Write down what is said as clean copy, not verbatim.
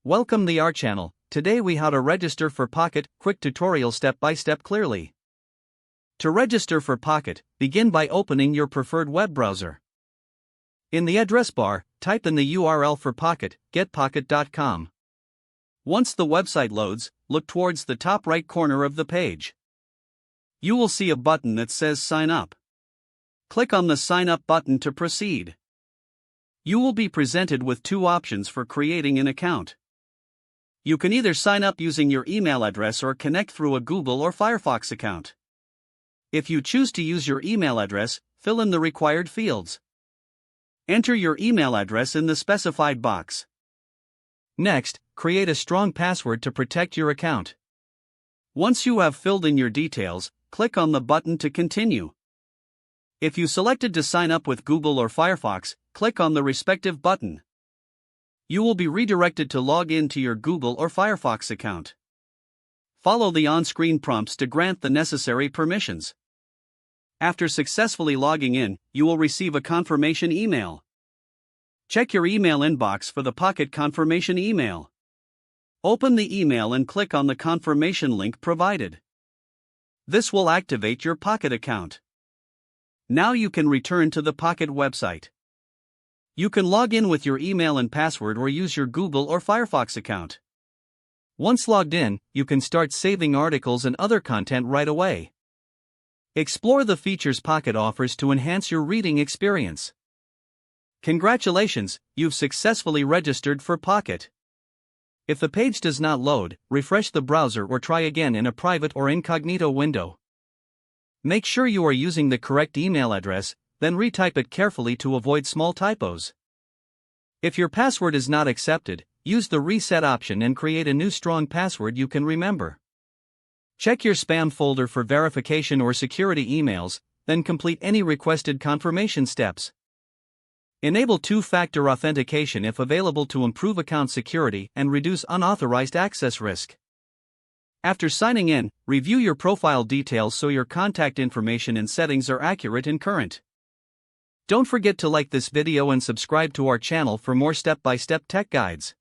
Welcome to our channel. Today we how to register for Pocket, quick tutorial step by step clearly. To register for Pocket, begin by opening your preferred web browser. In the address bar, type in the URL for Pocket, getpocket.com. Once the website loads, look towards the top right corner of the page. You will see a button that says Sign Up. Click on the Sign Up button to proceed. You will be presented with two options for creating an account. You can either sign up using your email address or connect through a Google or Firefox account. If you choose to use your email address, fill in the required fields. Enter your email address in the specified box. Next, create a strong password to protect your account. Once you have filled in your details, click on the button to continue. If you selected to sign up with Google or Firefox, click on the respective button. You will be redirected to log in to your Google or Firefox account. Follow the on-screen prompts to grant the necessary permissions. After successfully logging in, you will receive a confirmation email. Check your email inbox for the Pocket confirmation email. Open the email and click on the confirmation link provided. This will activate your Pocket account. Now you can return to the Pocket website. You can log in with your email and password or use your Google or Firefox account. Once logged in, you can start saving articles and other content right away. Explore the features Pocket offers to enhance your reading experience. Congratulations, you've successfully registered for Pocket. If the page does not load, refresh the browser or try again in a private or incognito window. Make sure you are using the correct email address, then retype it carefully to avoid small typos. If your password is not accepted, use the reset option and create a new strong password you can remember. Check your spam folder for verification or security emails, then complete any requested confirmation steps. Enable two-factor authentication if available to improve account security and reduce unauthorized access risk. After signing in, review your profile details so your contact information and settings are accurate and current. Don't forget to like this video and subscribe to our channel for more step-by-step tech guides.